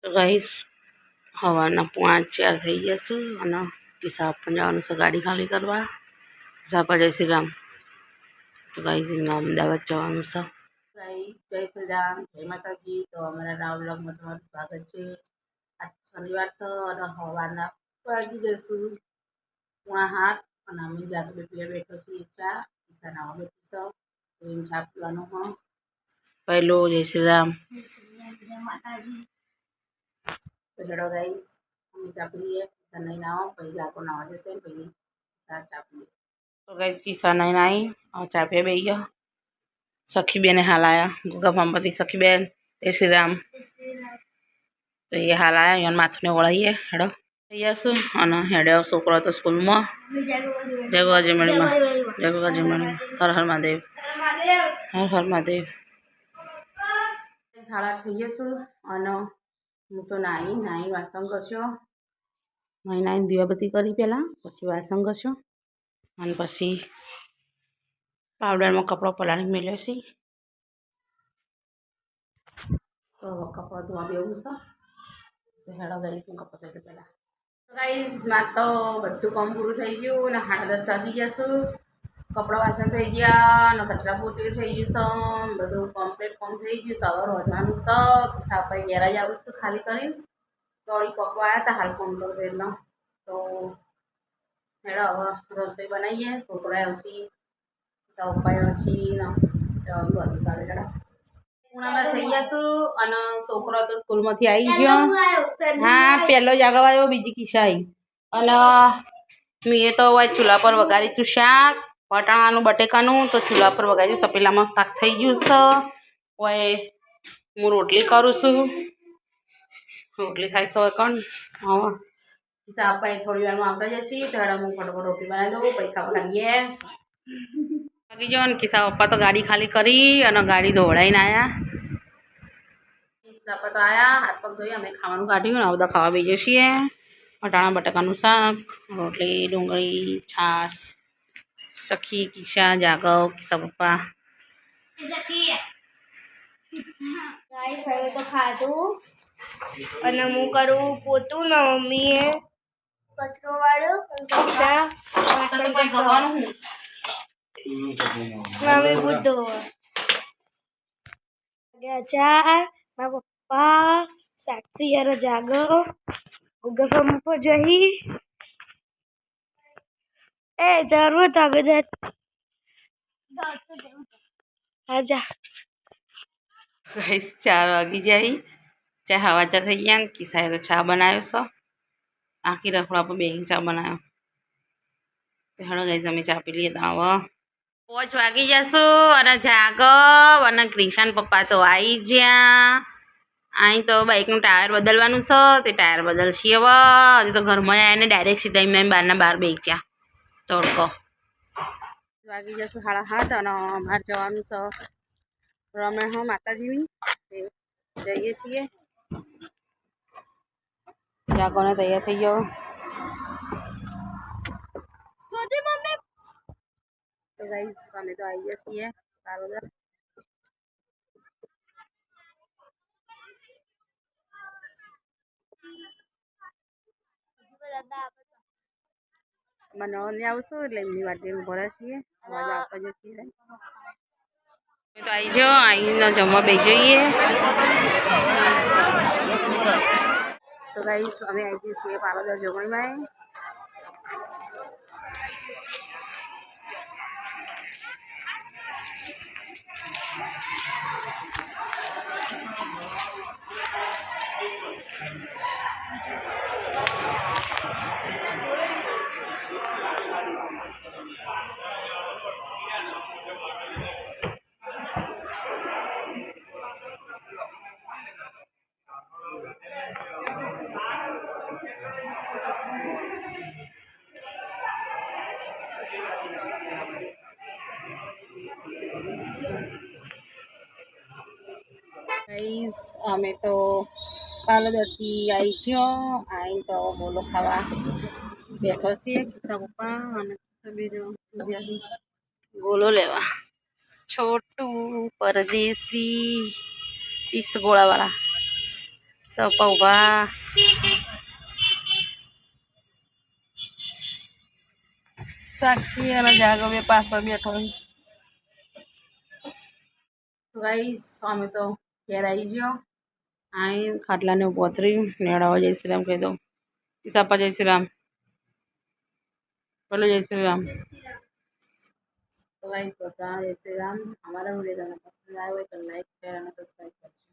તો ગાઈસ હવાના 5-4 થઈ જશે અને કિસ્સા પણ જવાનું છે ગાડી ખાલી કરવા. ઝાપા જય શ્રી રામ. તો ગાઈસ એમના અમદાવાદ જવાનું છે. ગાઈસ જય શ્રી રામ, જય માતાજી. તો અમારા નવા બ્લોગમાં તમારું સ્વાગત છે. આજ શનિવાર છે અને હવાના વાગી જશું 7:30 અને અમે જાગૃતિ બેઠો છીએ ચા કિસ્સા નાવા બેઠી છે. તો એમ ચા પીવાનું હા પહેલો જય શ્રી રામ, જય માતાજી. તો ચલો ગાઈસ અમે ચા પીએ નહીં નાવા પછી જાગો નાવા જશે પછી ચા પીએ. તો ગાઈસ કિસ્સા નહીં નાઈ ચા પીએ બેસી ગયા. સખી બેને હાલ આયા ગુગા ફામપતિ સખી બેન જય શ્રી રામ. તો એ હાલ આયા યાર માથું ઓળાઈએ હેડો થઈ જશે અને હેડે છોકરો તો સ્કૂલમાં જય ગોગાજીમણીમાં જય ગોગાજીમણી હર હર મહાદેવ હર હર મહાદેવ. સાડા થઈ જશે અને હું તો નાઈ વાસણ કરશો નાઈને દીવાબત્તી કરી પહેલાં પછી વાસણ કરશો અને પછી પાવડરમાં કપડો પલાળી મેળ્યો છે. તો કપડો ધોવા બેવું છે તો હેડો ગાઈસ હું કપડો ધોઈ પહેલાં. તો ગાઈસ મારે તો બધું કામ પૂરું થઈ ગયું અને 10:30 વાગી જશું. કપડાં વાસણ થઈ ગયા અને કચરા પોતે થઈ ગયું છે બધું કમ્પ્લીટ કામ થઈ ગયું. સવાર વધવાનું છે સાપાઈ ગેરાજ આવું છું ખાલી કરી તોડી પકવા આવ્યા હતા હાલ ફોન કરતો એટલે. તો હેડો હવે રસોઈ બનાવીએ છોકરા આવશે પપ્પા આવશે ને બધી કાઢે હેડા પૂણામાં થઈ જશું અને છોકરો તો સ્કૂલમાંથી આવી ગયો. હા પહેલો જ આગળ આવ્યો બીજી કિસ્સા આવી અને મેં તો હવે ચૂલા પર વઘારી તું શાક વટાણાનું બટેકાનું તો ચૂલા પર વઘાર્યું તપેલામાં શાક થઈ ગયું છે. હવે હું રોટલી કરું છું રોટલી થાય છે કોણ હા કિસ્સા આપવા થોડી વારમાં આવતા જશે તો હેડા હું ફટાફટ રોટલી બનાવી દઉં પૈસા લાગીએ લાગી જાઓ ને કિસ્સા પપ્પા તો ગાડી ખાલી કરી અને ગાડી દોડાઈને આવ્યા. કિસ્સા પપ્પા તો આવ્યા હાથ પગ ધોઈ અમે ખાવાનું કાઢ્યું ને બધા ખાવા બેસીએ છીએ. વટાણા બટાકાનું શાક રોટલી ડુંગળી છાશ સખી કિસ્સા જાગવ કિસ્સા પપ્પા તો ખાધું અને હું કરું પોતું ને મમ્મીએ કચરો વાળો મમ્મી બુદ્ધો ચા મારા પપ્પા સાક્ષી યાર જાગો ગફમ પર જઈ એ જરૂર તો આગળ જાય આજા 4 વાગી જાય ચા હવા ચા થઈ ગયા. કિસ્સાએ તો ચા બનાવ્યો છે આખી રખડા પર બેહીને ચા બનાવ્યો. તો હેડો ગાઈસ અમે ચા પી લઈએ તો આવો 5 વાગી જશું અને જાગો અને ક્રિશાન પપ્પા તો આવી જ્યાં અહીં તો બાઇકનું ટાયર બદલવાનું છે તે ટાયર બદલશે હવે હજી તો ઘરમાં આવીને ડાયરેક્ટ સીધા મેં બહાર બેસી ગયા તડકો વાગી જશું 7:30 અને બહાર જવાનું છે રમે હા માતાજીની જઈએ છીએ. જાગોને તૈયાર થઈ ગયો તો ગાઈસ અમે તો આવી ગયા છીએ બારોદર. મને આવશું એટલે એમની વાટે ઉભા છીએ અવાજ આવતો જ છીએ. તો આવી જાઓ આવીને જમવા બેસી જઈએ. તો ગાઈસ અમે આવી જઈએ છીએ બારોદર જોગણીમાં. ગાઈસ અમે તો બારોદરથી આવી ગયો આવીને તો બોલો ખાવા બેઠો છીએ કિસ્સા પપ્પા અને બીજો ગોલો લેવા છોટું પરદેશી 30 ગોળાવાળા સપા ઉભા સાક્ષી અને જાગો બે પાછળ બેઠો ગાઈસ અમે તો ઘેર આવી ગયો અહીં ખાટલાને પોતર્યું નેડાવા જય શ્રી રામ કહી દઉં ઈસાપા જય શ્રી રામ બોલો જય શ્રી રામ તો ગાઈસ બધા જય શ્રી રામ हमारा वीडियो તમને પસંદ આવ્યો હોય તો લાઈક શેર અને સબસ્ક્રાઈબ કરજો